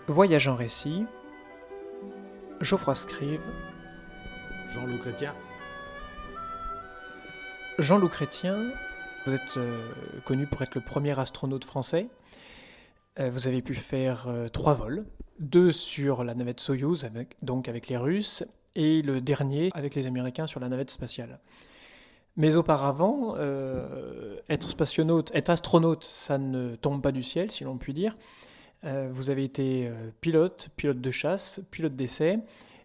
Voyage en récit, Geoffroy Scrive, Jean-Loup Chrétien. Jean-Loup Chrétien, vous êtes connu pour être le premier astronaute français. Vous avez pu faire 3 vols, 2 sur la navette Soyouz, avec les Russes, et le dernier avec les Américains sur la navette spatiale. Mais auparavant, être astronaute, ça ne tombe pas du ciel, si l'on peut dire. Vous avez été pilote de chasse, pilote d'essai,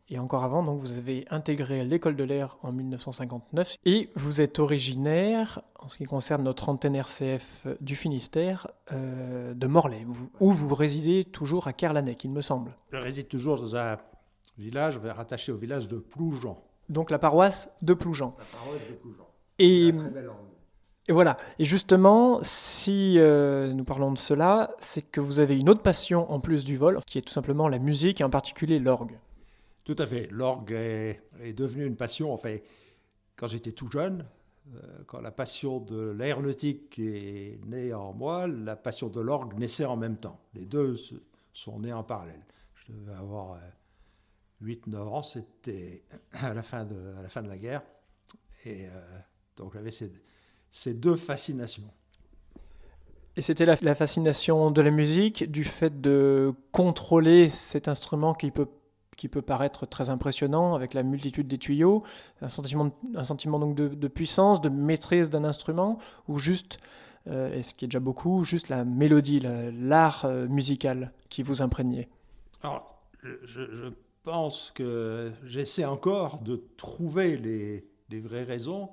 et encore avant, donc, vous avez intégré l'école de l'air en 1959, et vous êtes originaire, en ce qui concerne notre antenne RCF du Finistère, de Morlaix, où vous résidez toujours à Kerlanec, il me semble. Je réside toujours dans un village rattaché au village de Ploujean. Donc la paroisse de Ploujean. La paroisse de Ploujean. Et, Très belle langue. et voilà. Et justement, si nous parlons de cela, c'est que vous avez une autre passion en plus du vol, qui est tout simplement la musique, et en particulier l'orgue. Tout à fait. L'orgue est devenue une passion. Enfin, quand j'étais tout jeune, quand la passion de l'aéronautique est née en moi, la passion de l'orgue naissait en même temps. Les deux sont nés en parallèle. Je devais avoir 8-9 ans, c'était à la fin de la guerre. Et donc j'avais ces deux fascinations. Et c'était la fascination de la musique, du fait de contrôler cet instrument qui peut paraître très impressionnant avec la multitude des tuyaux, un sentiment donc de puissance, de maîtrise d'un instrument, ou juste, et ce qui est déjà beaucoup, juste la mélodie, l'art musical qui vous imprégnait. Alors, je pense que j'essaie encore de trouver les vraies raisons.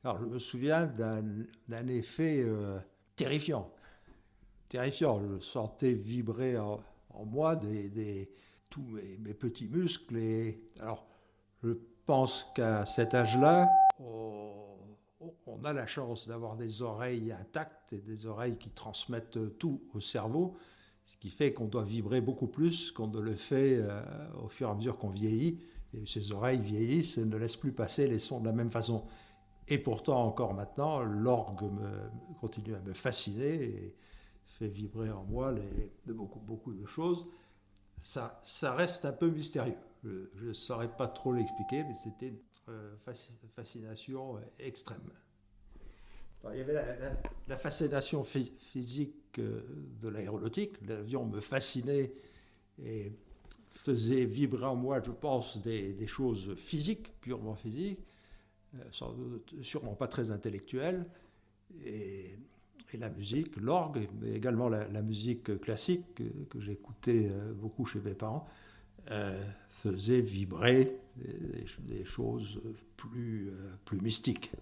Alors, je me souviens d'un effet terrifiant. Terrifiant. Je sentais vibrer en moi tous mes petits muscles. Et alors, je pense qu'à cet âge-là, on a la chance d'avoir des oreilles intactes et des oreilles qui transmettent tout au cerveau, ce qui fait qu'on doit vibrer beaucoup plus qu'on ne le fait au fur et à mesure qu'on vieillit. Et ces oreilles vieillissent et ne laissent plus passer les sons de la même façon. Et pourtant, encore maintenant, l'orgue continue à me fasciner et fait vibrer en moi beaucoup de choses. Ça reste un peu mystérieux. Je ne saurais pas trop l'expliquer, mais c'était une fascination extrême. Alors, il y avait la fascination physique de l'aéronautique. L'avion me fascinait et faisait vibrer en moi, je pense, des choses physiques, purement physiques, sûrement pas très intellectuelles. Et la musique, l'orgue, mais également la musique classique que j'écoutais beaucoup chez mes parents, faisait vibrer des choses plus mystiques.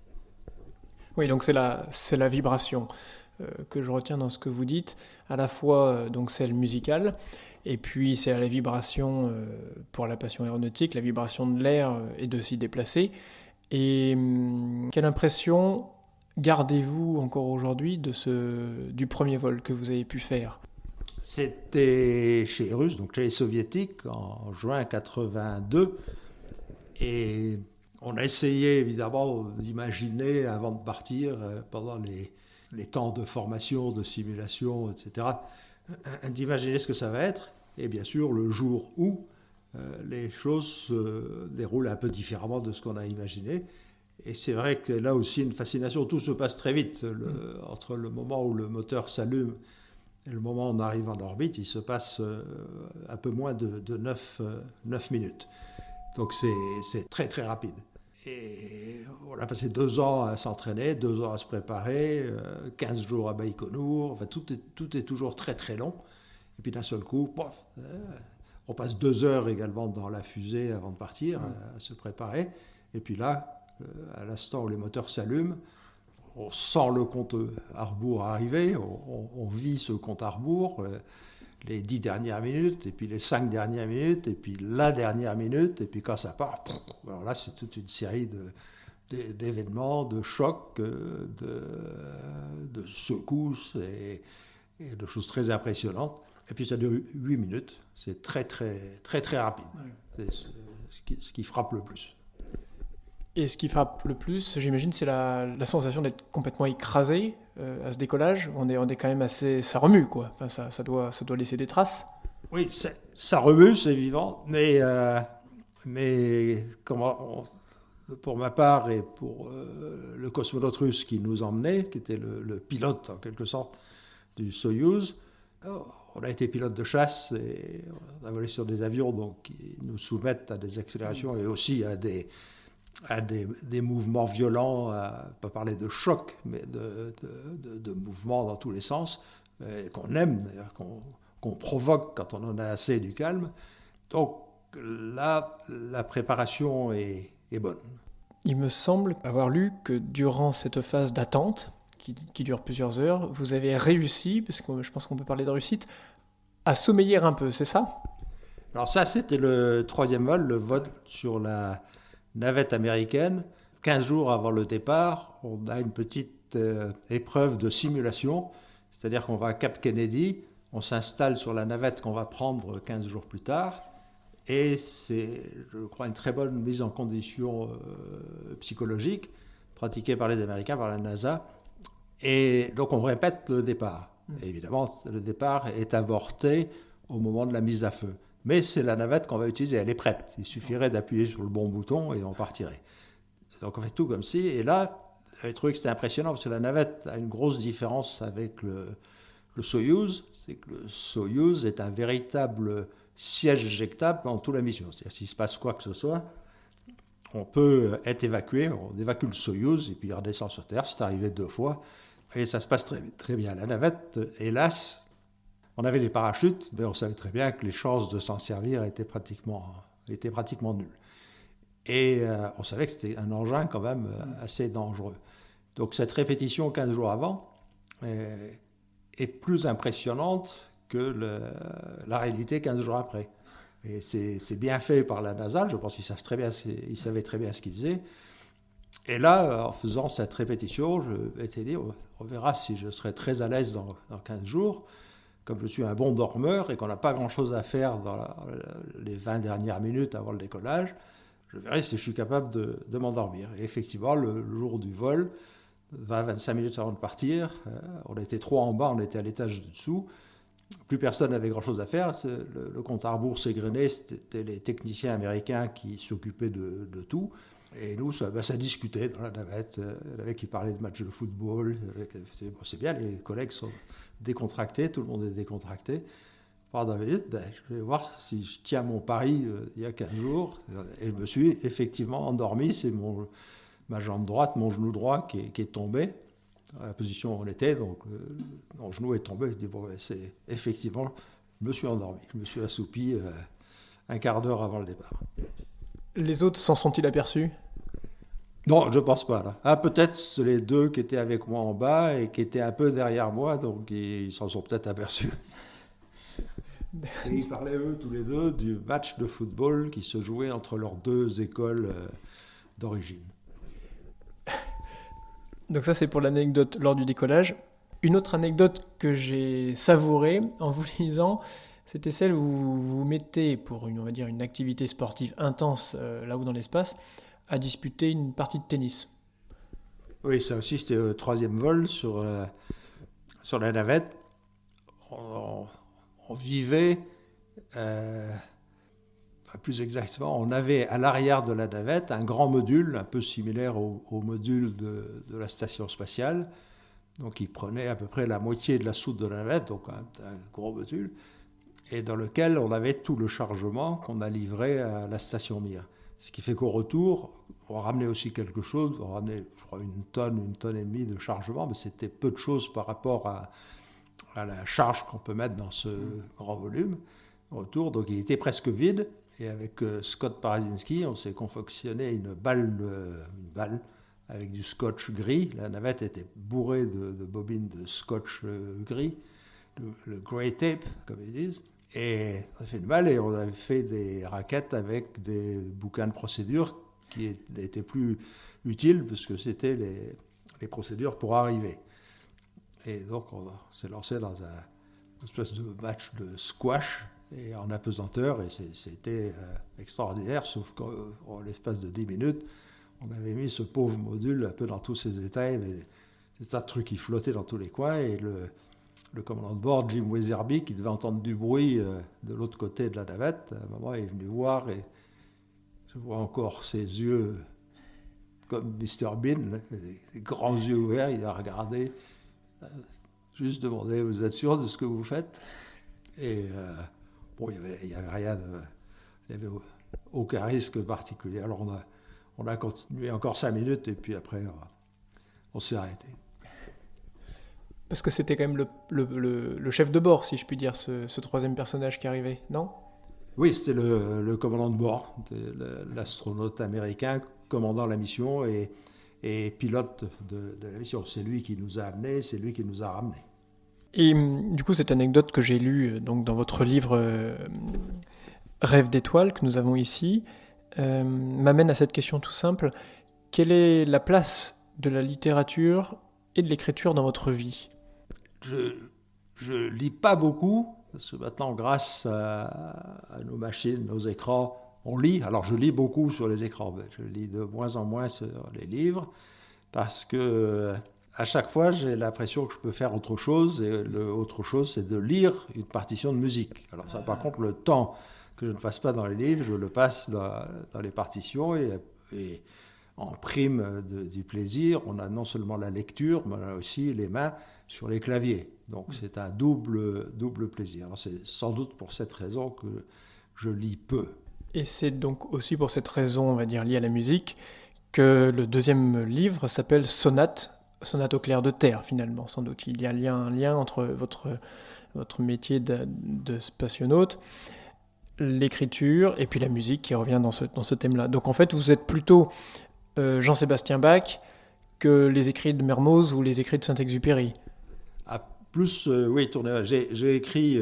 Oui, donc c'est la vibration que je retiens dans ce que vous dites, à la fois donc celle musicale, et puis c'est la vibration pour la passion aéronautique, la vibration de l'air et de s'y déplacer. Et quelle impression gardez-vous encore aujourd'hui du premier vol que vous avez pu faire ? C'était chez les Russes, donc chez les Soviétiques, en juin 82. Et on a essayé évidemment d'imaginer avant de partir, pendant les temps de formation, de simulation, etc., d'imaginer ce que ça va être. Et bien sûr, le jour où les choses se déroulent un peu différemment de ce qu'on a imaginé. Et c'est vrai que là aussi, une fascination, tout se passe très vite. Entre le moment où le moteur s'allume et le moment où on arrive en orbite, il se passe un peu moins de 9 minutes. Donc c'est très très rapide. Et on a passé 2 ans à s'entraîner, 2 ans à se préparer, 15 jours à Baïkonour. Enfin, tout est toujours très très long. Et puis d'un seul coup, pof, on passe 2 heures également dans la fusée avant de partir, à se préparer. Et puis là, à l'instant où les moteurs s'allument, on sent le compte à rebours arriver, on vit ce compte à rebours, les 10 dernières minutes, et puis les 5 dernières minutes, et puis la dernière minute, et puis quand ça part, alors là c'est toute une série d'événements, de chocs, de secousses et de choses très impressionnantes. Et puis ça dure 8 minutes, c'est très très très très rapide. C'est ce qui frappe le plus. Et ce qui frappe le plus, j'imagine, c'est la sensation d'être complètement écrasé à ce décollage. On est quand même assez... Ça remue, quoi. Enfin, ça doit laisser des traces. Oui, ça remue, c'est vivant, mais pour ma part et pour le cosmonaute russe qui nous emmenait, qui était le pilote en quelque sorte du Soyouz, on a été pilote de chasse et on a volé sur des avions donc, qui nous soumettent à des accélérations et aussi à des mouvements violents, à pas parler de choc, mais de mouvements dans tous les sens, qu'on aime d'ailleurs, qu'on provoque quand on en a assez du calme. Donc là, la préparation est bonne. Il me semble avoir lu que durant cette phase d'attente, qui dure plusieurs heures, vous avez réussi, parce que je pense qu'on peut parler de réussite, à sommeiller un peu, c'est ça? Alors ça, c'était le troisième vol, le vol sur la navette américaine. 15 jours avant le départ, on a une petite épreuve de simulation, c'est-à-dire qu'on va à Cap Kennedy, on s'installe sur la navette qu'on va prendre 15 jours plus tard, et c'est, je crois, une très bonne mise en condition psychologique pratiquée par les Américains, par la NASA. Et donc on répète le départ. Et évidemment, le départ est avorté au moment de la mise à feu. Mais c'est la navette qu'on va utiliser, elle est prête. Il suffirait d'appuyer sur le bon bouton et on partirait. Donc on fait tout comme ci. Et là, j'avais trouvé que c'était impressionnant parce que la navette a une grosse différence avec le Soyouz. C'est que le Soyouz est un véritable siège éjectable pendant toute la mission. C'est-à-dire s'il se passe quoi que ce soit, on peut être évacué. On évacue le Soyouz et puis il redescend sur Terre. C'est arrivé 2 fois. Et ça se passe très, très bien. La navette, hélas, on avait les parachutes, mais on savait très bien que les chances de s'en servir étaient pratiquement nulles. Et on savait que c'était un engin quand même assez dangereux. Donc cette répétition 15 jours avant est plus impressionnante que la réalité 15 jours après. Et c'est bien fait par la NASA, je pense qu'ils savaient très bien ce qu'ils faisaient. Et là, en faisant cette répétition, je m'étais dit, on verra si je serai très à l'aise dans 15 jours. Comme je suis un bon dormeur et qu'on n'a pas grand-chose à faire dans les 20 dernières minutes avant le décollage, je verrai si je suis capable de m'endormir. Et effectivement, le jour du vol, 20-25 minutes avant de partir, on était 3 en bas, on était à l'étage du dessous. Plus personne n'avait grand-chose à faire. Le compte à rebours s'égrenait, c'était les techniciens américains qui s'occupaient de tout. Et nous, ça discutait dans la navette. Il y en avait qui parlaient de matchs de football. C'est bien, les collègues sont décontractés, tout le monde est décontracté. Pendant 20 minutes, je vais voir si je tiens mon pari il y a 15 jours. Et je me suis effectivement endormi. C'est ma jambe droite, mon genou droit qui est tombé. À la position où on était, donc mon genou est tombé. Je dis, c'est effectivement, je me suis endormi. Je me suis assoupi un quart d'heure avant le départ. Les autres s'en sont-ils aperçus? Non, je pense pas. Là. Ah, peut-être les 2 qui étaient avec moi en bas et qui étaient un peu derrière moi, donc ils s'en sont peut-être aperçus. Et ils parlaient, eux, tous les deux, du match de football qui se jouait entre leurs 2 écoles d'origine. Donc ça, c'est pour l'anecdote lors du décollage. Une autre anecdote que j'ai savourée en vous lisant, c'était celle où vous vous mettez, pour on va dire une activité sportive intense là-haut dans l'espace, à disputer une partie de tennis. Oui, ça aussi, c'était le 3e vol sur la navette. On vivait, plus exactement, on avait à l'arrière de la navette un grand module, un peu similaire au module de la station spatiale, donc il prenait à peu près la moitié de la soute de la navette, donc un gros module, et dans lequel on avait tout le chargement qu'on a livré à la station Mir. Ce qui fait qu'au retour, on ramenait aussi quelque chose, on ramenait, je crois, une tonne et demie de chargement, mais c'était peu de choses par rapport à la charge qu'on peut mettre dans ce grand volume. Au retour, donc il était presque vide, et avec Scott Parazynski, on s'est confectionné une balle avec du scotch gris. La navette était bourrée de bobines de scotch gris, le grey tape, comme ils disent. Et on a fait une balle et on a fait des raquettes avec des bouquins de procédures qui étaient plus utiles puisque c'était les procédures pour arriver. Et donc on s'est lancé dans une espèce de match de squash et en apesanteur et c'était extraordinaire, sauf qu'en l'espace de 10 minutes, on avait mis ce pauvre module un peu dans tous ses états, il y avait des tas de trucs qui flottaient dans tous les coins et le commandant de bord, Jim Weatherby, qui devait entendre du bruit de l'autre côté de la navette. À un moment, il est venu voir et je vois encore ses yeux comme Mr. Bean, des grands yeux ouverts. Il a regardé, juste demandé, vous êtes sûr de ce que vous faites? Et bon, il y avait rien il n'y avait aucun risque particulier. Alors on a continué encore 5 minutes et puis après on s'est arrêté. Parce que c'était quand même le chef de bord, si je puis dire, ce troisième personnage qui arrivait, non? Oui, c'était le commandant de bord, l'astronaute américain commandant la mission et pilote de la mission. C'est lui qui nous a amenés, c'est lui qui nous a ramenés. Et du coup, cette anecdote que j'ai lue donc, dans votre livre Rêve d'étoiles que nous avons ici m'amène à cette question tout simple. Quelle est la place de la littérature et de l'écriture dans votre vie? Je lis pas beaucoup, parce que maintenant, grâce à nos machines, nos écrans, on lit. Alors, je lis beaucoup sur les écrans, mais je lis de moins en moins sur les livres, parce que à chaque fois, j'ai l'impression que je peux faire autre chose, et autre chose, c'est de lire une partition de musique. Alors ça, par contre, le temps que je ne passe pas dans les livres, je le passe dans les partitions, et en prime du plaisir, on a non seulement la lecture, mais on a aussi les mains sur les claviers. Donc c'est un double plaisir. Alors, c'est sans doute pour cette raison que je lis peu. Et c'est donc aussi pour cette raison, on va dire, liée à la musique, que le deuxième livre s'appelle Sonate au clair de terre, finalement, sans doute. Il y a un lien entre votre métier de spationaute, l'écriture et puis la musique qui revient dans ce thème-là. Donc en fait, vous êtes plutôt Jean-Sébastien Bach que les écrits de Mermoz ou les écrits de Saint-Exupéry. Plus, oui, tourné. J'ai écrit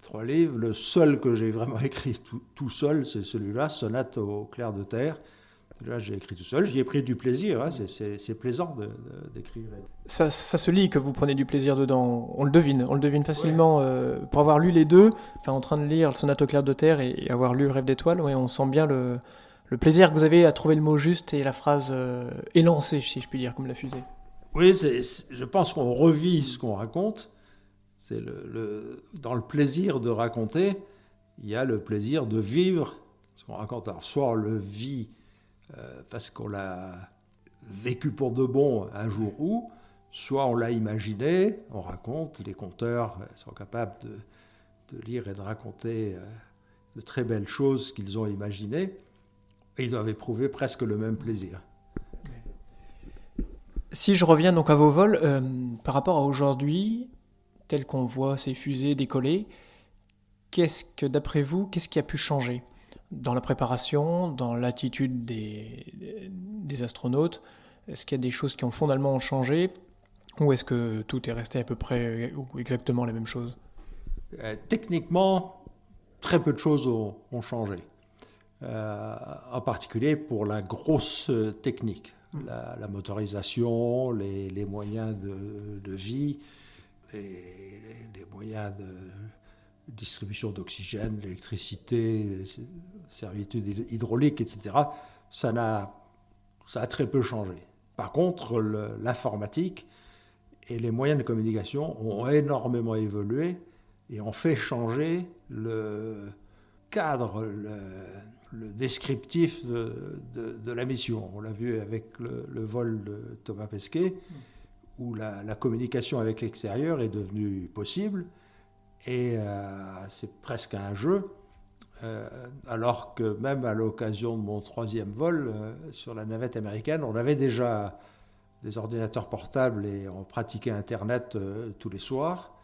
3 livres. Le seul que j'ai vraiment écrit tout seul, c'est celui-là, Sonate au clair de terre. Là, j'ai écrit tout seul. J'y ai pris du plaisir. Hein. C'est plaisant d'écrire. Ça se lit que vous prenez du plaisir dedans. On le devine facilement. Ouais. Pour avoir lu les deux, enfin, en train de lire Sonate au clair de terre et avoir lu Rêve d'étoiles, ouais, on sent bien le plaisir que vous avez à trouver le mot juste et la phrase élancée, si je puis dire, comme la fusée. Oui, je pense qu'on revit ce qu'on raconte. C'est dans le plaisir de raconter, il y a le plaisir de vivre ce qu'on raconte. Alors, soit on le vit parce qu'on l'a vécu pour de bon un jour où, soit on l'a imaginé, on raconte, les conteurs sont capables de lire et de raconter de très belles choses qu'ils ont imaginées, et ils doivent éprouver presque le même plaisir. Si je reviens donc à vos vols, par rapport à aujourd'hui, tel qu'on voit ces fusées décoller, d'après vous, qu'est-ce qui a pu changer dans la préparation, dans l'attitude des astronautes? Est-ce qu'il y a des choses qui ont fondamentalement changé ou est-ce que tout est resté à peu près ou exactement la même chose? Techniquement, très peu de choses ont changé. En particulier pour la grosse technique, la motorisation, les moyens de vie, les moyens de distribution d'oxygène, l'électricité, servitude hydraulique, etc. Ça a très peu changé. Par contre, l'informatique et les moyens de communication ont énormément évolué et ont fait changer le cadre, le descriptif de la mission. On l'a vu avec le vol de Thomas Pesquet, où la communication avec l'extérieur est devenue possible, et c'est presque un jeu, alors que même à l'occasion de mon 3e vol sur la navette américaine, on avait déjà des ordinateurs portables et on pratiquait Internet tous les soirs,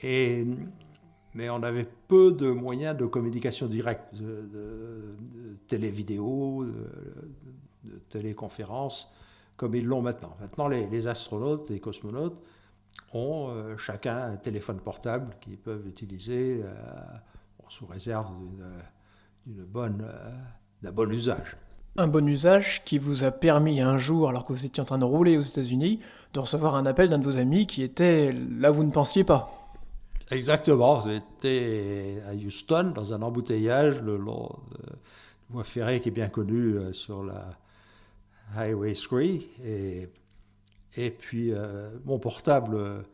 mais on avait peu de moyens de communication directe, de télévidéo, de téléconférence, comme ils l'ont maintenant. Maintenant, les astronautes, les cosmonautes ont chacun un téléphone portable qu'ils peuvent utiliser sous réserve d'un bon usage. Un bon usage qui vous a permis un jour, alors que vous étiez en train de rouler aux États-Unis, de recevoir un appel d'un de vos amis qui était là où vous ne pensiez pas. Exactement, j'étais à Houston dans un embouteillage le long de voie ferrée qui est bien connue sur la Highway 3 et puis mon portable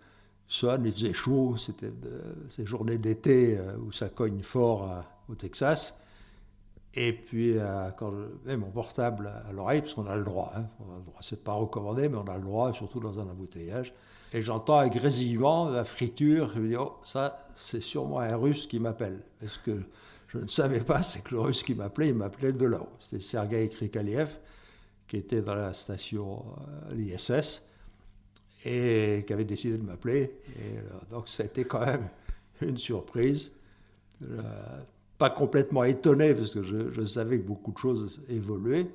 sonne, il faisait chaud, c'était ces journées d'été où ça cogne fort au Texas. Et puis, quand je mets mon portable à l'oreille, parce qu'on a le droit, c'est pas recommandé, mais on a le droit, surtout dans un embouteillage, et j'entends un grésillement, la friture, je me dis, oh, ça, c'est sûrement un Russe qui m'appelle. Et ce que je ne savais pas, c'est que le Russe qui m'appelait, il m'appelait de là-haut. C'était Sergueï Krikaliev, qui était dans la station l'ISS, et qui avait décidé de m'appeler. Et donc, ça a été quand même une surprise. Pas complètement étonné, parce que je savais que beaucoup de choses évoluaient,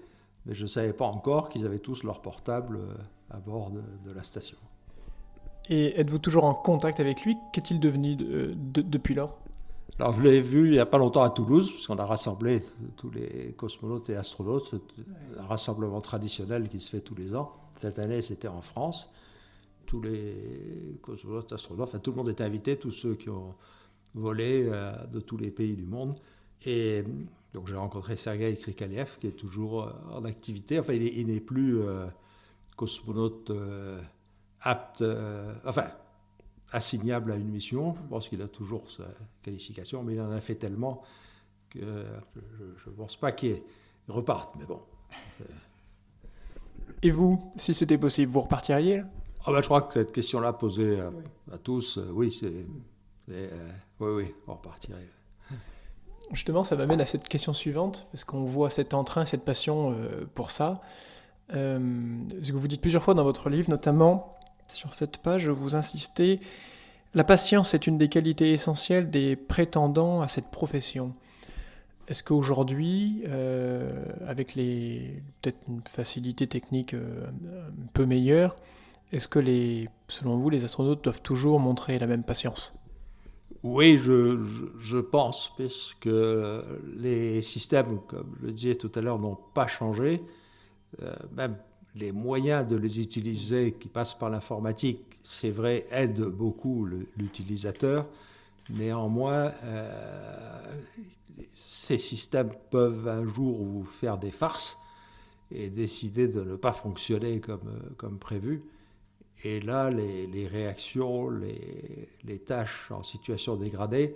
mais je ne savais pas encore qu'ils avaient tous leur portable à bord de la station. Et êtes-vous toujours en contact avec lui? Qu'est-il devenu depuis lors? Alors, je l'ai vu il n'y a pas longtemps à Toulouse, parce qu'on a rassemblé tous les cosmonautes et astronautes, un rassemblement traditionnel qui se fait tous les ans. Cette année, c'était en France. Tous les cosmonautes, astronautes, enfin tout le monde était invité, tous ceux qui ont volé de tous les pays du monde. Et donc j'ai rencontré Sergueï Krikaliev, qui est toujours en activité. Enfin, il n'est plus cosmonaute apte, assignable à une mission. Je pense qu'il a toujours sa qualification, mais il en a fait tellement que je ne pense pas qu'il reparte. Mais bon. Et vous, si c'était possible, vous repartiriez? Je crois que cette question-là posée à tous, oui, oui, on repartirait. Justement, ça m'amène à cette question suivante, parce qu'on voit cet entrain, cette passion pour ça. Ce que vous dites plusieurs fois dans votre livre, notamment sur cette page, vous insistez, la patience est une des qualités essentielles des prétendants à cette profession. Est-ce qu'aujourd'hui, avec peut-être une facilité technique un peu meilleure, est-ce que selon vous, les astronautes doivent toujours montrer la même patience? Oui, je pense, puisque les systèmes, comme je le disais tout à l'heure, n'ont pas changé. Même les moyens de les utiliser qui passent par l'informatique, c'est vrai, aident beaucoup l'utilisateur. Néanmoins, ces systèmes peuvent un jour vous faire des farces et décider de ne pas fonctionner comme prévu. Et là, les réactions, les tâches en situation dégradée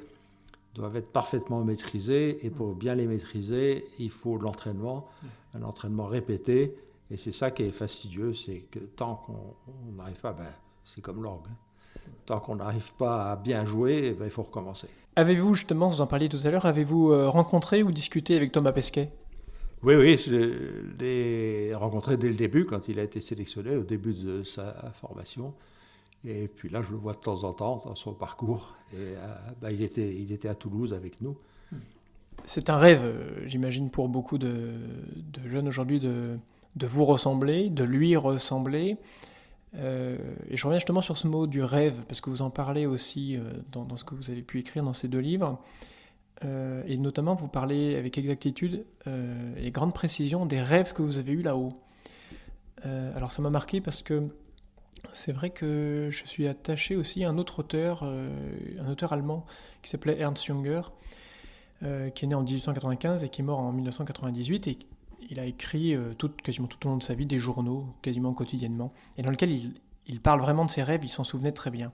doivent être parfaitement maîtrisées. Et pour bien les maîtriser, il faut l'entraînement, un entraînement répété. Et c'est ça qui est fastidieux, c'est que tant qu'on n'arrive pas, c'est comme l'orgue. Tant qu'on n'arrive pas à bien jouer, il faut recommencer. Avez-vous, justement, vous en parliez tout à l'heure, avez-vous rencontré ou discuté avec Thomas Pesquet? Oui, je l'ai rencontré dès le début, quand il a été sélectionné, au début de sa formation. Et puis là, je le vois de temps en temps dans son parcours. Et il était à Toulouse avec nous. C'est un rêve, j'imagine, pour beaucoup de jeunes aujourd'hui de vous ressembler, de lui ressembler. Et je reviens justement sur ce mot du rêve, parce que vous en parlez aussi dans ce que vous avez pu écrire dans ces deux livres. Et notamment, vous parlez avec exactitude et grande précision des rêves que vous avez eus là-haut. Alors ça m'a marqué parce que c'est vrai que je suis attaché aussi à un autre auteur, un auteur allemand qui s'appelait Ernst Junger, qui est né en 1895 et qui est mort en 1998. Et il a écrit quasiment tout au long de sa vie des journaux, quasiment quotidiennement, et dans lequel il parle vraiment de ses rêves, il s'en souvenait très bien.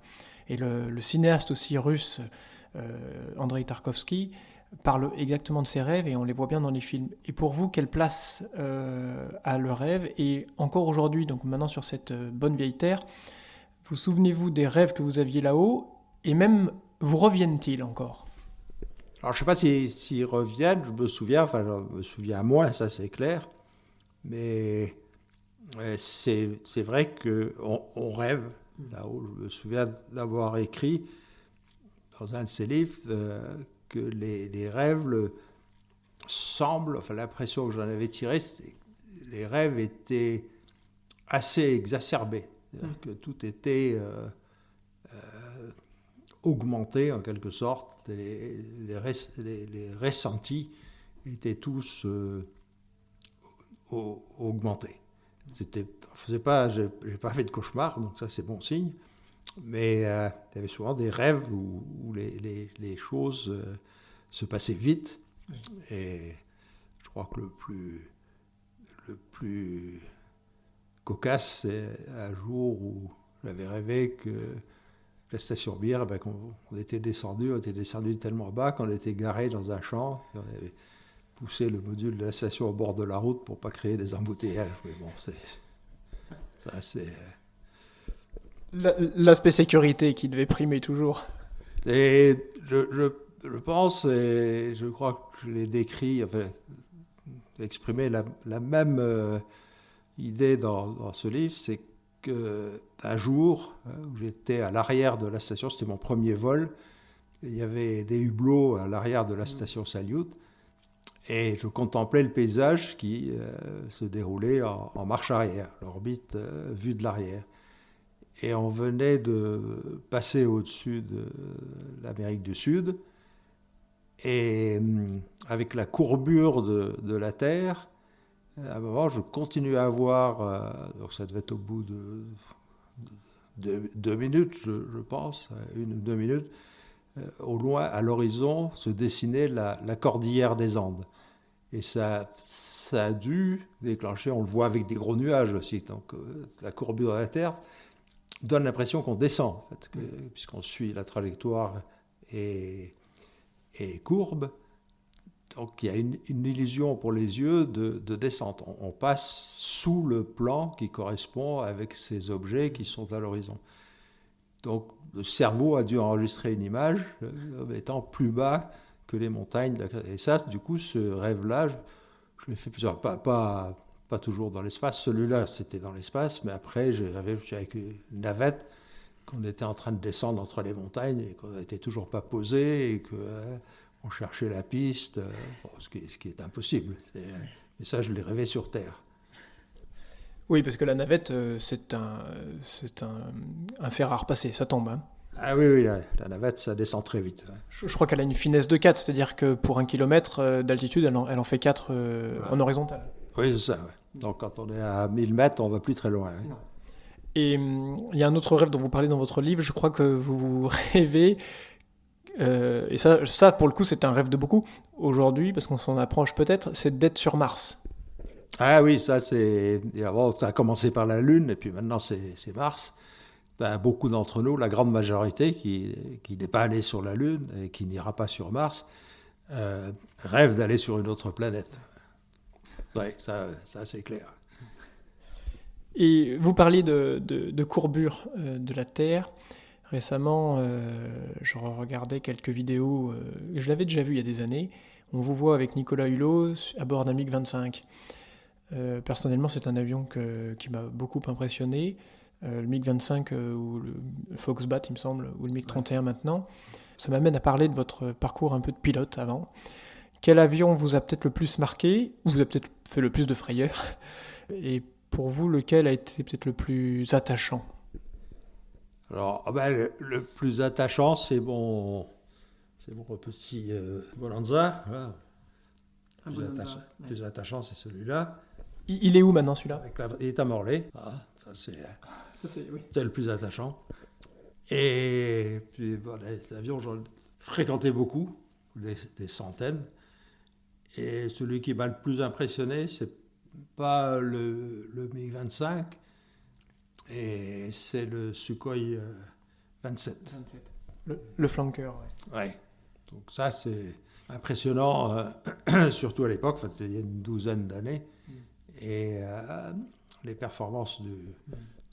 Et le cinéaste aussi russe, Andrei Tarkovsky, parle exactement de ses rêves et on les voit bien dans les films. Et pour vous, quelle place a le rêve? Et encore aujourd'hui, donc maintenant sur cette bonne vieille terre, vous souvenez-vous des rêves que vous aviez là-haut? Et même, vous reviennent-ils encore? Alors, je ne sais pas s'ils reviennent, je me souviens moins, ça c'est clair. Mais c'est vrai qu'on rêve là-haut. Je me souviens d'avoir écrit dans un de ses livres que les rêves semblent, l'impression que j'en avais tirée, c'est que les rêves étaient assez exacerbés. C'est-à-dire que tout était augmenté en quelque sorte. Les ressentis étaient tous augmentés. Je n'ai pas fait de cauchemar, donc ça c'est bon signe. Mais il y avait souvent des rêves où les choses se passaient vite. Oui. Et je crois que le plus cocasse, c'est un jour où j'avais rêvé que la station bière, on était descendu tellement bas qu'on était garé dans un champ. On avait poussé le module de la station au bord de la route pour pas créer des embouteillages. Mais bon, c'est L'aspect sécurité qui devait primer toujours. Et je pense, et je crois que je l'ai décrit, enfin, exprimé la même idée dans ce livre, c'est qu'un jour, où j'étais à l'arrière de la station, c'était mon premier vol, et il y avait des hublots à l'arrière de la station Salyut, et je contemplais le paysage qui se déroulait en marche arrière, l'orbite vue de l'arrière. Et on venait de passer au-dessus de l'Amérique du Sud, et avec la courbure de la Terre, à un moment, je continuais à voir, donc ça devait être au bout de 2 minutes, je pense, 1 ou 2 minutes, au loin, à l'horizon, se dessinait la cordillère des Andes. Et ça a dû déclencher, on le voit avec des gros nuages aussi, donc la courbure de la Terre donne l'impression qu'on descend, en fait, puisqu'on suit la trajectoire et courbe. Donc il y a une illusion pour les yeux de descente. On passe sous le plan qui correspond avec ces objets qui sont à l'horizon. Donc le cerveau a dû enregistrer une image étant plus bas que les montagnes. Et ça, du coup, ce rêve-là, je l'ai fait plusieurs, pas toujours dans l'espace. Celui-là, c'était dans l'espace, mais après, j'avais avec une navette qu'on était en train de descendre entre les montagnes et qu'on n'était toujours pas posé et qu'on cherchait la piste, ce qui est impossible. Et ça, je l'ai rêvé sur Terre. Oui, parce que la navette, c'est un fer à repasser, ça tombe. Hein. Ah oui, la navette, ça descend très vite. Ouais. Je crois qu'elle a une finesse de 4, c'est-à-dire que pour 1 kilomètre d'altitude, elle en fait 4 en horizontal. Oui, c'est ça. Ouais. Donc quand on est à 1000 mètres, on ne va plus très loin. Ouais. Et il y a un autre rêve dont vous parlez dans votre livre, je crois que vous rêvez, et ça pour le coup c'est un rêve de beaucoup, aujourd'hui, parce qu'on s'en approche peut-être, c'est d'être sur Mars. Ah oui, ça c'est... Avant, ça a commencé par la Lune, et puis maintenant c'est Mars. Beaucoup d'entre nous, la grande majorité qui n'est pas allé sur la Lune et qui n'ira pas sur Mars, rêve d'aller sur une autre planète. Oui, ça c'est clair. Et vous parliez de courbure de la Terre. Récemment, je regardais quelques vidéos, je l'avais déjà vu il y a des années. On vous voit avec Nicolas Hulot à bord d'un MiG-25. Personnellement, c'est un avion qui m'a beaucoup impressionné. Le MiG-25 ou le Foxbat, il me semble, ou le MiG-31 maintenant. Ça m'amène à parler de votre parcours un peu de pilote avant. Quel avion vous a peut-être le plus marqué, ou vous a peut-être fait le plus de frayeur? Et pour vous, lequel a été peut-être le plus attachant? Alors, le plus attachant, c'est mon petit Bonanza. Voilà. Plus attachant, c'est celui-là. Il est où maintenant celui-là? Il est à Morlaix. Ah, ça, c'est le plus attachant. Et puis, les avions, j'en ai fréquenté beaucoup, des centaines. Et celui qui m'a le plus impressionné, c'est pas le MiG-25, et c'est le Sukhoi 27. Le flanker, oui. Ouais. Donc ça, c'est impressionnant, surtout à l'époque, il y a une douzaine d'années. Et les performances du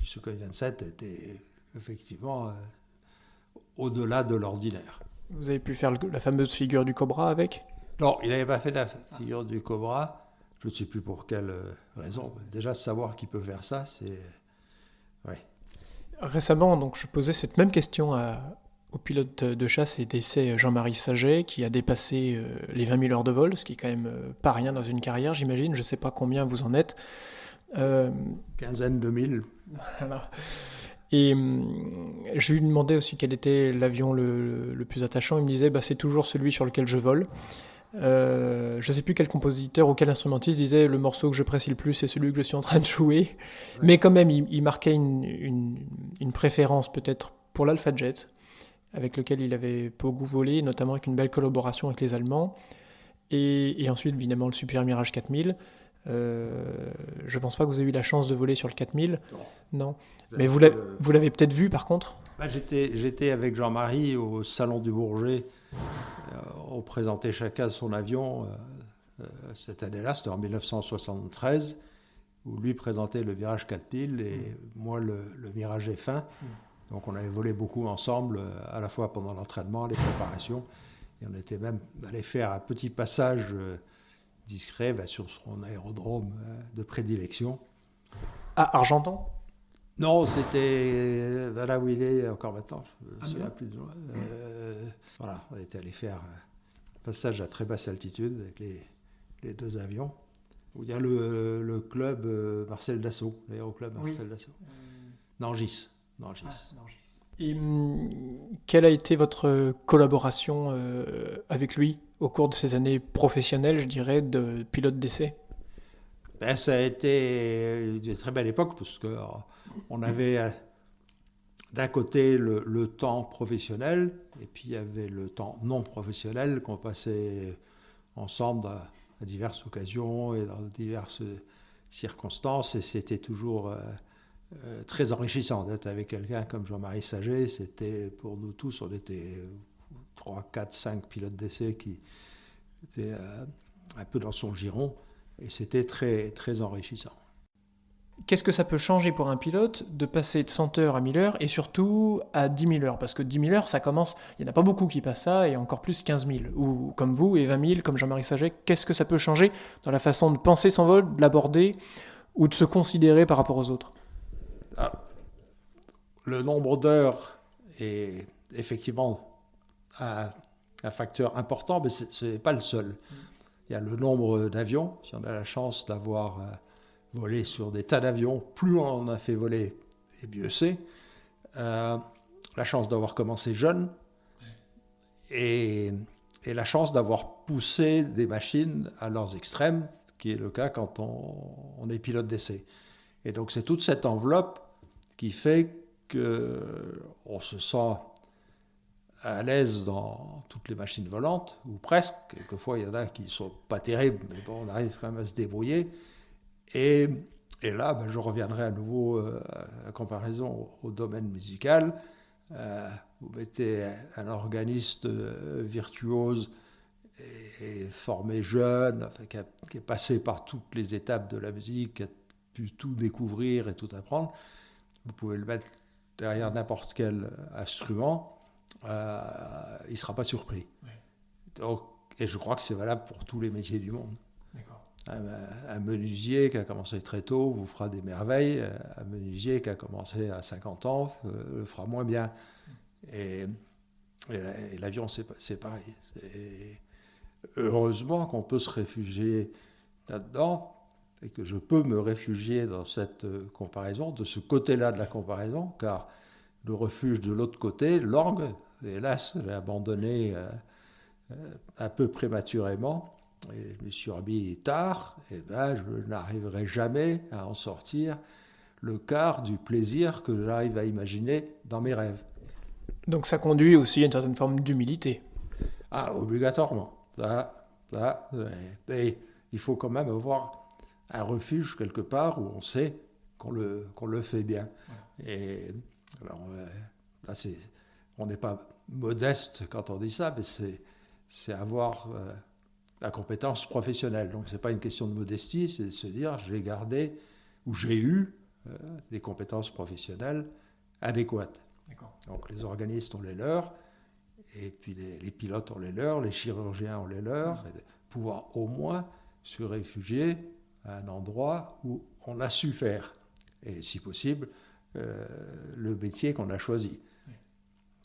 Sukhoi 27 étaient effectivement au-delà de l'ordinaire. Vous avez pu faire la fameuse figure du Cobra avec? Non, il n'avait pas fait la figure du Cobra. Je ne sais plus pour quelle raison. Déjà, savoir qui peut faire ça, c'est... Ouais. Récemment, donc, je posais cette même question au pilote de chasse et d'essai Jean-Marie Saget, qui a dépassé les 20 000 heures de vol, ce qui est quand même pas rien dans une carrière, j'imagine. Je ne sais pas combien vous en êtes. Quinzaine de mille. Voilà. Et je lui demandais aussi quel était l'avion le plus attachant. Il me disait, c'est toujours celui sur lequel je vole. Je ne sais plus quel compositeur ou quel instrumentiste disait le morceau que je précise le plus, c'est celui que je suis en train de jouer. Ouais. Mais quand même, il marquait une préférence peut-être pour l'Alpha Jet, avec lequel il avait beaucoup volé, notamment avec une belle collaboration avec les Allemands. Et ensuite, évidemment, le Super Mirage 4000. Je pense pas que vous ayez eu la chance de voler sur le 4000. Non. Non. Mais vous l'avez peut-être vu par contre? J'étais avec Jean-Marie au Salon du Bourget. On présentait chacun son avion. Cette année-là, c'était en 1973, où lui présentait le Mirage 4000 et moi le Mirage F1. Donc on avait volé beaucoup ensemble, à la fois pendant l'entraînement, les préparations. Et on était même allé faire un petit passage discret sur son aérodrome de prédilection. À Argentan? Non, c'était là où il est encore maintenant. Je ne me souviens plus de loin. Voilà, on était allé faire un passage à très basse altitude avec les deux avions, où il y a le club Marcel Dassault, l'aéroclub Marcel Dassault. Nangis. Et quelle a été votre collaboration avec lui au cours de ces années professionnelles, je dirais, de pilote d'essai? Ça a été une très belle époque, parce qu'on avait d'un côté le temps professionnel, et puis il y avait le temps non professionnel qu'on passait ensemble à diverses occasions et dans diverses circonstances, et c'était toujours très enrichissant d'être avec quelqu'un comme Jean-Marie Saget. C'était pour nous tous, on était 3, 4, 5 pilotes d'essai qui étaient un peu dans son giron, et c'était très, très enrichissant. Qu'est-ce que ça peut changer pour un pilote de passer de 100 heures à 1000 heures et surtout à 10 000 heures? Parce que 10 000 heures, ça commence, il n'y en a pas beaucoup qui passent ça, et encore plus 15 000. Ou comme vous, et 20 000, comme Jean-Marie Saget. Qu'est-ce que ça peut changer dans la façon de penser son vol, de l'aborder, ou de se considérer par rapport aux autres? Le nombre d'heures est effectivement un facteur important, mais ce n'est pas le seul. Il y a le nombre d'avions. Si on a la chance d'avoir volé sur des tas d'avions, plus on en a fait voler, et mieux c'est. La chance d'avoir commencé jeune et la chance d'avoir poussé des machines à leurs extrêmes, qui est le cas quand on est pilote d'essai. Et donc c'est toute cette enveloppe qui fait qu'on se sent à l'aise dans toutes les machines volantes, ou presque. Quelquefois, il y en a qui ne sont pas terribles, mais bon, on arrive quand même à se débrouiller. Et là, je reviendrai à nouveau à la comparaison au domaine musical. Vous mettez un organiste virtuose et formé jeune, enfin, qui est passé par toutes les étapes de la musique, qui a pu tout découvrir et tout apprendre. Vous pouvez le mettre derrière n'importe quel instrument. Il ne sera pas surpris. Ouais. Donc, et je crois que c'est valable pour tous les métiers du monde. Un menuisier qui a commencé très tôt vous fera des merveilles. Un menuisier qui a commencé à 50 ans le fera moins bien. Et l'avion, c'est pareil. Heureusement qu'on peut se réfugier là-dedans, et que je peux me réfugier dans cette comparaison, de ce côté-là de la comparaison, car le refuge de l'autre côté, l'orgue, hélas, je l'ai abandonné un peu prématurément, et je me suis remis tard, et je n'arriverai jamais à en sortir le quart du plaisir que j'arrive à imaginer dans mes rêves. Donc ça conduit aussi à une certaine forme d'humilité. Obligatoirement. Et il faut quand même avoir un refuge quelque part où on sait qu'on le fait bien. Ouais. Et alors, là, on n'est pas modeste quand on dit ça, mais c'est avoir la compétence professionnelle. Donc, ce n'est pas une question de modestie, c'est de se dire j'ai gardé ou j'ai eu des compétences professionnelles adéquates. D'accord. Donc, les organistes ont les leurs, et puis les pilotes ont les leurs, les chirurgiens ont les leurs, et de pouvoir au moins se réfugier à un endroit où on a su faire, et si possible, le métier qu'on a choisi.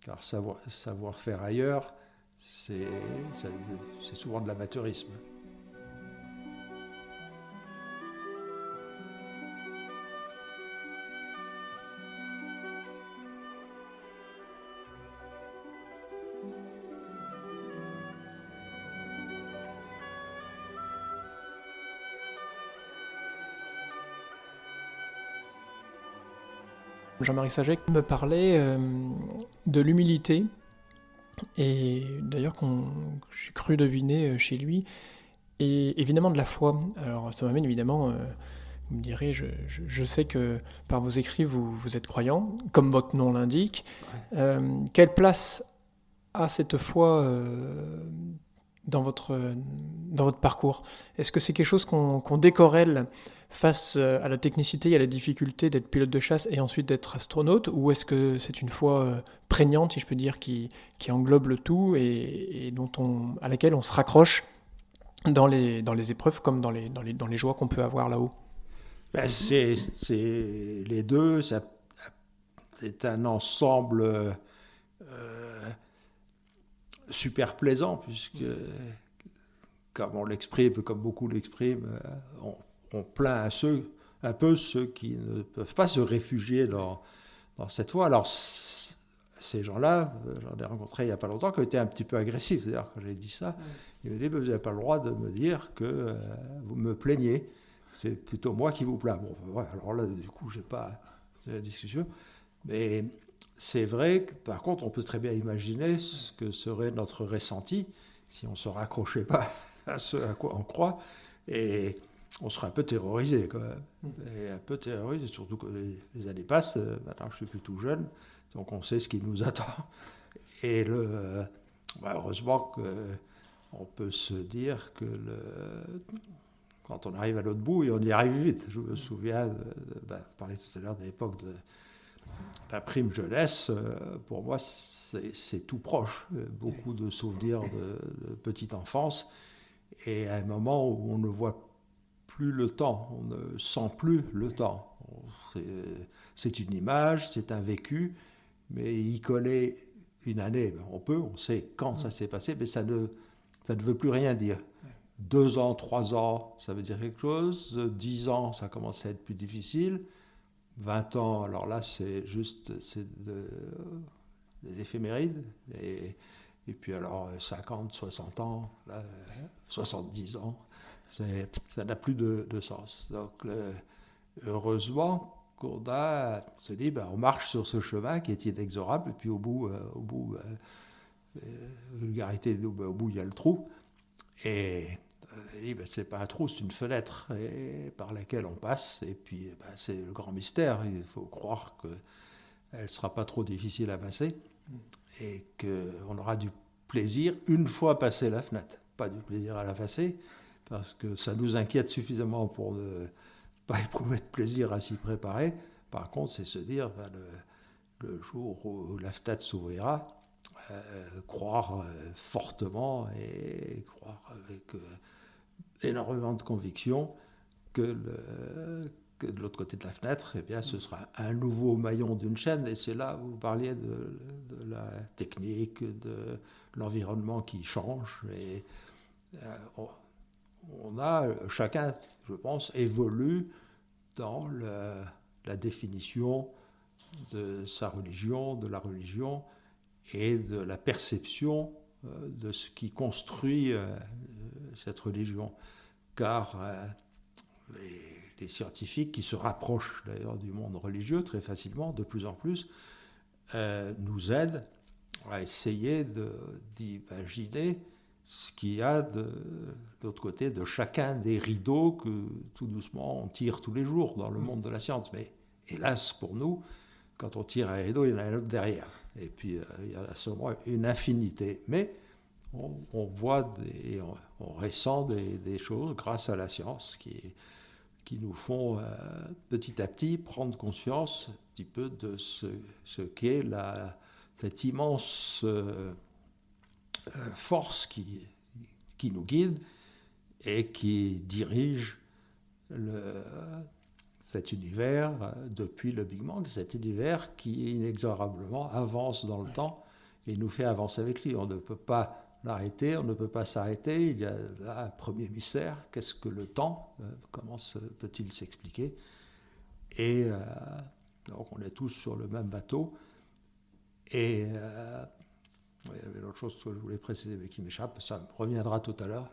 Car savoir faire ailleurs, c'est souvent de l'amateurisme. Jean-Marie Saget me parlait de l'humilité, et d'ailleurs j'ai cru deviner chez lui Et évidemment de la foi. Alors ça m'amène évidemment, vous me direz, je sais que par vos écrits, vous êtes croyant, comme votre nom l'indique. Ouais. Quelle place a cette foi dans votre parcours? Est-ce que c'est quelque chose qu'on décorrèle face à la technicité et à la difficulté d'être pilote de chasse et ensuite d'être astronaute, ou est-ce que c'est une foi prégnante, si je peux dire, qui englobe le tout et à laquelle on se raccroche dans les épreuves comme dans les joies qu'on peut avoir là-haut? Ben, c'est les deux, c'est un ensemble super plaisant, puisque, comme on l'exprime, comme beaucoup l'expriment, on plaint un peu ceux qui ne peuvent pas se réfugier dans cette voie. Alors, ces gens-là, j'en ai rencontré il n'y a pas longtemps, qui ont été un petit peu agressifs. D'ailleurs, quand j'ai dit ça, ils m'ont dit, vous n'avez pas le droit de me dire que vous me plaignez. C'est plutôt moi qui vous plains. Bon, ouais, alors là, du coup, je n'ai pas de discussion. Mais c'est vrai que, par contre, on peut très bien imaginer ce que serait notre ressenti si on ne se raccrochait pas à ce à quoi on croit. Et on serait un peu terrorisé, quand même. Et un peu terrorisé, surtout que les années passent. Maintenant, je suis plus tout jeune, donc on sait ce qui nous attend. Et heureusement qu'on peut se dire que quand on arrive à l'autre bout, et on y arrive vite. Je me souviens, je parlais tout à l'heure de l'époque de la prime jeunesse. Pour moi, c'est tout proche. Beaucoup de souvenirs de petite enfance. Et à un moment où on ne voit plus le temps, on ne sent plus le temps. C'est une image, c'est un vécu, mais y coller une année, on sait quand ça s'est passé, mais ça ne veut plus rien dire. 2 ans, 3 ans, ça veut dire quelque chose. 10 ans, ça commence à être plus difficile. 20 ans, alors là, c'est des éphémérides. Et puis alors, 50, 60 ans, là, 70 ans, ça n'a plus de sens. Donc, heureusement qu'on se dit, on marche sur ce chemin qui est inexorable, et puis au bout vulgarité, au bout, il y a le trou. Et c'est pas un trou, c'est une fenêtre par laquelle on passe. Et puis, c'est le grand mystère. Il faut croire qu'elle ne sera pas trop difficile à passer et qu'on aura du plaisir une fois passé la fenêtre. Pas du plaisir à la passer, parce que ça nous inquiète suffisamment pour ne pas éprouver de plaisir à s'y préparer. Par contre, c'est se dire, le jour où la fenêtre s'ouvrira, croire fortement et croire avec énormément de conviction que de l'autre côté de la fenêtre, ce sera un nouveau maillon d'une chaîne. Et c'est là où vous parliez de la technique, de l'environnement qui change. Et on a, chacun, je pense, évolue dans la définition de sa religion, de la religion, et de la perception de ce qui construit cette religion. Car les scientifiques, qui se rapprochent d'ailleurs du monde religieux très facilement, de plus en plus, nous aident à essayer d'imaginer ce qu'il y a de l'autre côté de chacun des rideaux que tout doucement on tire tous les jours dans le monde de la science. Mais hélas pour nous, quand on tire un rideau, il y en a un autre derrière. Et puis, il y en a sûrement une infinité. Mais on voit on ressent des choses grâce à la science qui nous font petit à petit prendre conscience un petit peu de ce qu'est cette immense force qui nous guide et qui dirige cet univers depuis le Big Bang, cet univers qui inexorablement avance dans le temps et nous fait avancer avec lui. On ne peut pas l'arrêter, on ne peut pas s'arrêter. Il y a là un premier mystère. Qu'est-ce que le temps? Comment peut-il s'expliquer? Et donc on est tous sur le même bateau. Et il y avait l'autre chose que je voulais préciser mais qui m'échappe, ça me reviendra tout à l'heure.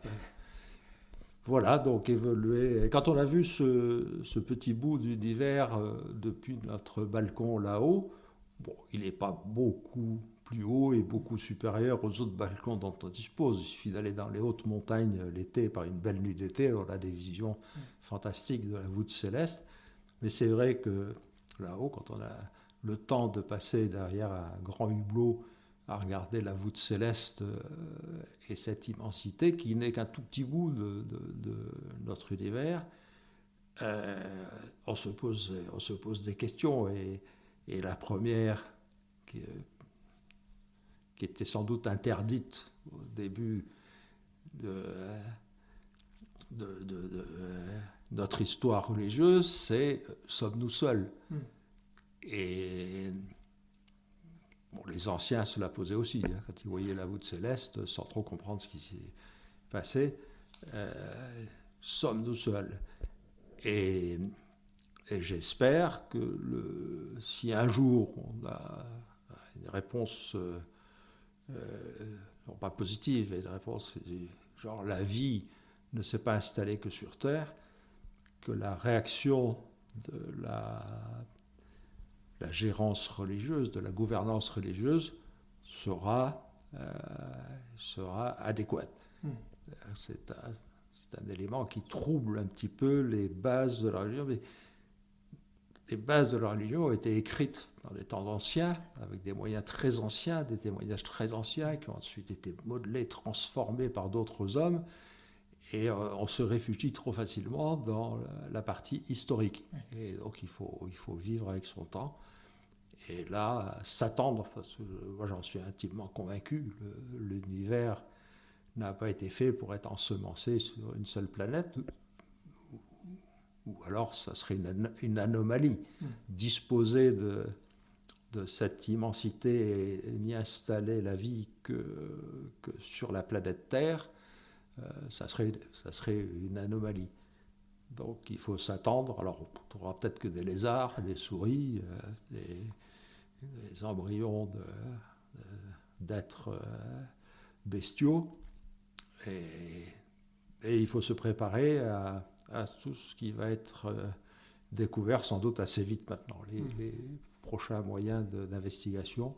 Voilà, donc évoluer. Quand on a vu ce petit bout d'univers depuis notre balcon là-haut, bon, il n'est pas beaucoup plus haut et beaucoup supérieur aux autres balcons dont on dispose. Il suffit d'aller dans les hautes montagnes l'été, par une belle nuit d'été, on a des visions fantastiques de la voûte céleste. Mais c'est vrai que là-haut, quand on a le temps de passer derrière un grand hublot à regarder la voûte céleste et cette immensité qui n'est qu'un tout petit bout de notre univers, on se pose des questions. Et la première, qui était sans doute interdite au début de notre histoire religieuse, c'est sommes-nous seuls? Et bon, les anciens se la posaient aussi, hein, quand ils voyaient la voûte céleste, sans trop comprendre ce qui s'y passait. Sommes-nous seuls? Et j'espère que si un jour on a une réponse, non pas positive, mais une réponse genre la vie ne s'est pas installée que sur Terre, que la réaction de la gérance religieuse, de la gouvernance religieuse sera adéquate. C'est un élément qui trouble un petit peu les bases de la religion. Mais les bases de la religion ont été écrites dans les temps anciens, avec des moyens très anciens, des témoignages très anciens, qui ont ensuite été modelés, transformés par d'autres hommes, et on se réfugie trop facilement dans la partie historique. Et donc il faut vivre avec son temps. Et là, s'attendre, parce que moi j'en suis intimement convaincu, l'univers n'a pas été fait pour être ensemencé sur une seule planète, ou alors ça serait une anomalie. Disposer de cette immensité et n'y installer la vie que sur la planète Terre, ça serait une anomalie. Donc il faut s'attendre. Alors on trouvera peut-être que des lézards, des souris, des embryons d'êtres bestiaux. Et il faut se préparer à tout ce qui va être découvert sans doute assez vite maintenant. Les prochains moyens d'investigation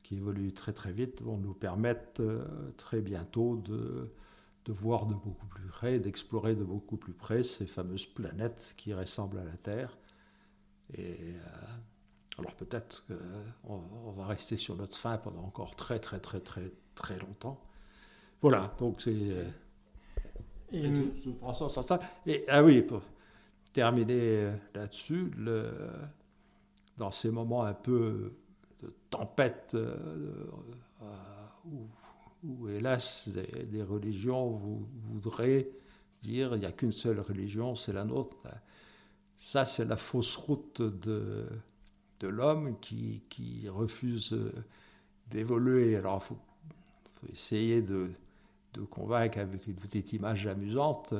qui évoluent très très vite vont nous permettre très bientôt de voir de beaucoup plus près, d'explorer de beaucoup plus près ces fameuses planètes qui ressemblent à la Terre. Et alors peut-être qu'on va rester sur notre faim pendant encore très très très très très longtemps. Voilà, donc c'est... je prends ça sans ça. Et, oui, pour terminer là-dessus, dans ces moments un peu de tempête où hélas, des religions voudraient dire il n'y a qu'une seule religion, c'est la nôtre. Ça, c'est la fausse route de l'homme qui refuse d'évoluer. Alors, il faut essayer de convaincre avec une petite image amusante.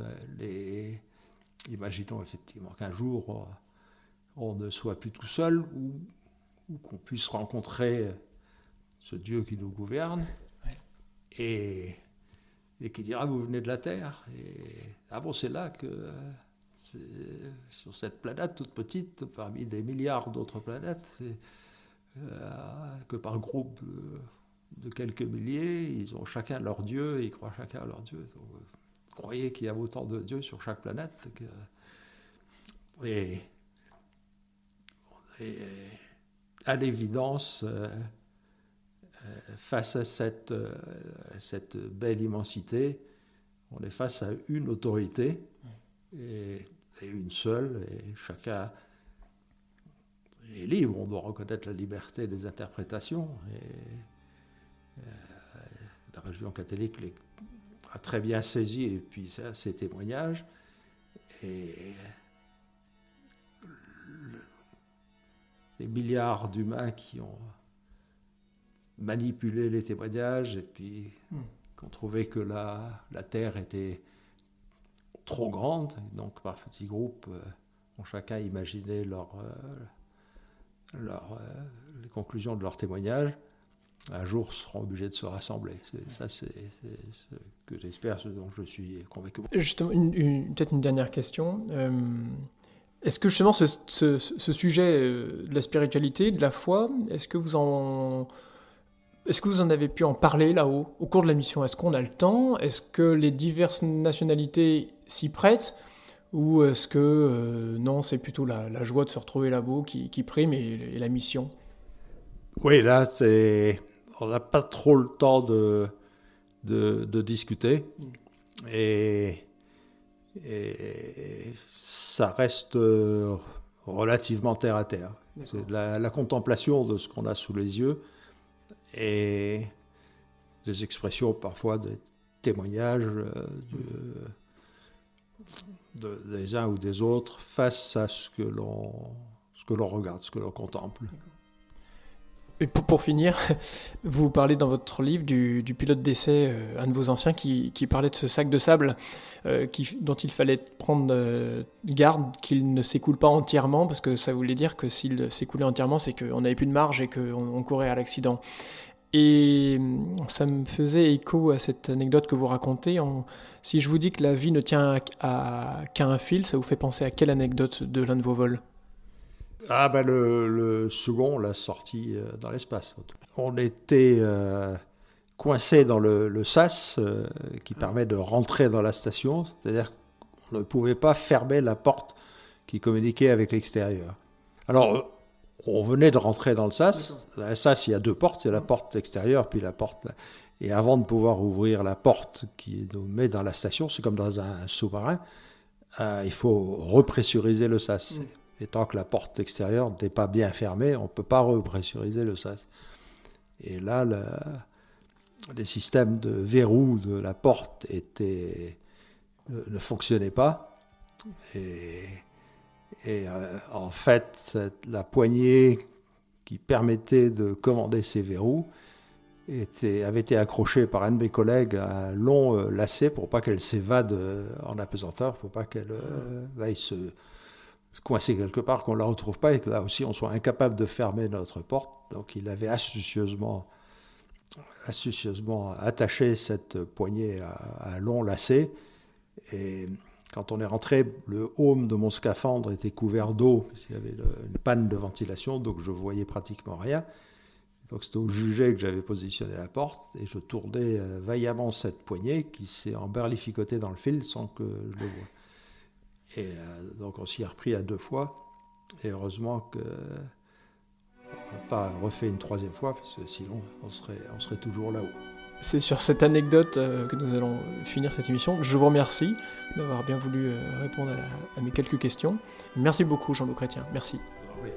Imaginons effectivement qu'un jour, on ne soit plus tout seul ou qu'on puisse rencontrer ce Dieu qui nous gouverne. Et qui dira vous venez de la Terre c'est là que sur cette planète toute petite parmi des milliards d'autres planètes que par groupe de quelques milliers ils ont chacun leur Dieu et ils croient chacun à leur Dieu. Donc, vous croyez qu'il y a autant de dieux sur chaque planète et à l'évidence face à cette belle immensité, on est face à une autorité, et une seule, et chacun est libre. On doit reconnaître la liberté des interprétations. Et la religion catholique a très bien saisi, et puis ces témoignages. Et les milliards d'humains qui ont manipulé les témoignages et puis qu'on trouvait que la Terre était trop grande, et donc par petits groupes ont chacun imaginé les conclusions de leurs témoignages, un jour seront obligés de se rassembler. C'est ce que j'espère, ce dont je suis convaincu. Justement, peut-être une dernière question. Est-ce que justement ce sujet de la spiritualité, de la foi, est-ce Est-ce que vous en avez pu en parler là-haut, au cours de la mission? Est-ce qu'on a le temps? Est-ce que les diverses nationalités s'y prêtent? Ou est-ce que non, c'est plutôt la joie de se retrouver là-bas qui prime et la mission? Oui, là, on n'a pas trop le temps de discuter. Et ça reste relativement terre à terre. C'est la contemplation de ce qu'on a sous les yeux et des expressions, parfois des témoignages des uns ou des autres face à ce que l'on regarde, ce que l'on contemple. Et pour finir, vous parlez dans votre livre du pilote d'essai, un de vos anciens, qui parlait de ce sac de sable dont il fallait prendre garde qu'il ne s'écoule pas entièrement, parce que ça voulait dire que s'il s'écoulait entièrement, c'est qu'on n'avait plus de marge et qu'on courait à l'accident. Et ça me faisait écho à cette anecdote que vous racontez. Si je vous dis que la vie ne tient qu'à un fil, ça vous fait penser à quelle anecdote de l'un de vos vols? Ah ben le second, l'a sorti dans l'espace. On était coincé dans le sas qui permet de rentrer dans la station, c'est-à-dire qu'on ne pouvait pas fermer la porte qui communiquait avec l'extérieur. Alors on venait de rentrer dans le sas. Dans le sas, il y a deux portes, il y a la porte extérieure puis la porte. Et avant de pouvoir ouvrir la porte qui nous met dans la station, c'est comme dans un sous-marin, il faut repressuriser le sas. Et tant que la porte extérieure n'est pas bien fermée, on ne peut pas repressuriser le sas. Et là, les systèmes de verrou de la porte ne fonctionnaient pas. Et en fait, la poignée qui permettait de commander ces verrous avait été accrochée par un de mes collègues à un long lacet pour pas qu'elle s'évade en apesanteur, pour pas qu'elle aille se coincée quelque part, qu'on ne la retrouve pas et que là aussi on soit incapable de fermer notre porte. Donc il avait astucieusement attaché cette poignée à un long lacet. Et quand on est rentré, le haume de mon scaphandre était couvert d'eau, il y avait une panne de ventilation, donc je voyais pratiquement rien. Donc c'était au juget que j'avais positionné la porte et je tournais vaillamment cette poignée qui s'est emberlificotée dans le fil sans que je le voie. Et donc on s'y est repris à 2 fois, et heureusement qu'on n'a pas refait une 3e fois, parce que sinon on serait toujours là-haut. C'est sur cette anecdote que nous allons finir cette émission. Je vous remercie d'avoir bien voulu répondre à mes quelques questions. Merci beaucoup Jean-Loup Chrétien, merci. Oui.